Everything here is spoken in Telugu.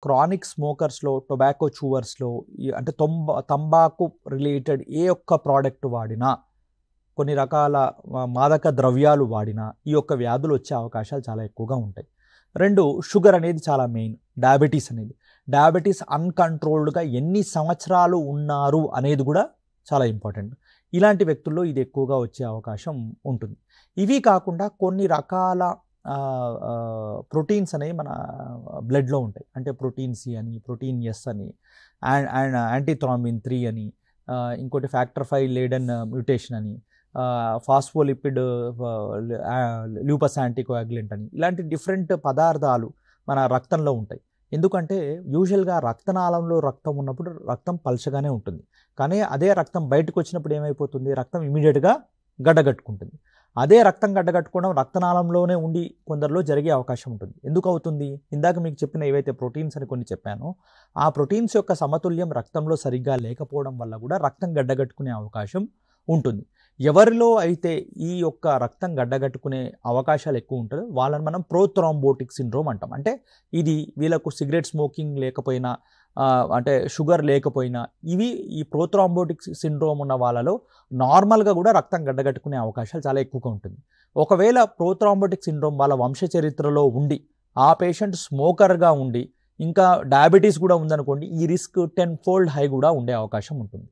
క్రానిక్ స్మోకర్స్‌లో, టొబాకో చూవర్స్‌లో అంటే తంబాకు రిలేటెడ్ ఏ ఒక్క ప్రోడక్ట్ వాడినా, కొన్ని రకాల మాదక ద్రవ్యాలు వాడినా ఈ యొక్క వ్యాధులు వచ్చే అవకాశాలు చాలా ఎక్కువగా ఉంటాయి. 2 షుగర్ అనేది చాలా మెయిన్. డయాబెటీస్ అనేది. డయాబెటీస్ అన్‌కంట్రోల్డ్‌గా ఎన్ని సంవత్సరాలు ఉన్నారు అనేది కూడా చాలా ఇంపార్టెంట్. ఇలాంటి వ్యక్తుల్లో ఇది ఎక్కువగా వచ్చే అవకాశం ఉంటుంది. ఇవి కాకుండా కొన్ని రకాల ప్రోటీన్స్ అనేవి మన బ్లడ్‌లో ఉంటాయి. అంటే ప్రోటీన్ సి అని, ప్రోటీన్ ఎస్ అని, అండ్ యాంటీథ్రాంబిన్ 3 అని, ఇంకోటి ఫ్యాక్టర్ 5 లేడన్ మ్యూటేషన్ అని, ఫాస్ఫోలిపిడ్ ల్యూపస్ యాంటీకోయాగులెంట్ అని, ఇలాంటి డిఫరెంట్ పదార్థాలు మన రక్తంలో ఉంటాయి. ఎందుకంటే యూజువల్గా రక్తనాళంలో రక్తం ఉన్నప్పుడు రక్తం పల్చగానే ఉంటుంది. కానీ అదే రక్తం బయటకు వచ్చినప్పుడు ఏమైపోతుంది, రక్తం ఇమీడియట్గా గడ్డగట్టుకుంటుంది. అదే రక్తం గడ్డగట్టుకోవడం రక్తనాళంలోనే ఉండి కొందరిలో జరిగే అవకాశం ఉంటుంది. ఎందుకు అవుతుంది? ఇందాక మీకు చెప్పిన ఏవైతే ప్రోటీన్స్ అని కొన్ని చెప్పానో, ఆ ప్రోటీన్స్ యొక్క సమతుల్యం రక్తంలో సరిగ్గా లేకపోవడం వల్ల కూడా రక్తం గడ్డగట్టుకునే అవకాశం ఉంటుంది. ఎవరిలో అయితే ఈ యొక్క రక్తం గడ్డగట్టుకునే అవకాశాలు ఎక్కువ ఉంటుందో వాళ్ళని మనం ప్రోథ్రాంబోటిక్ సిండ్రోమ్ అంటాం. అంటే ఇది వీళ్ళకు సిగరెట్ స్మోకింగ్ లేకపోయినా, అంటే షుగర్ లేకపోయినా, ఈ ప్రోథ్రాంబోటిక్ సిండ్రోమ్ ఉన్న వాళ్ళలో నార్మల్గా కూడా రక్తం గడ్డగట్టుకునే అవకాశాలు చాలా ఎక్కువగా ఉంటుంది. ఒకవేళ ప్రోథ్రాంబోటిక్ సిండ్రోమ్ వాళ్ళ వంశ చరిత్రలో ఉండి, ఆ పేషెంట్ స్మోకర్గా ఉండి, ఇంకా డయాబెటీస్ కూడా ఉందనుకోండి, ఈ రిస్క్ 10 ఫోల్డ్ హై కూడా ఉండే అవకాశం ఉంటుంది.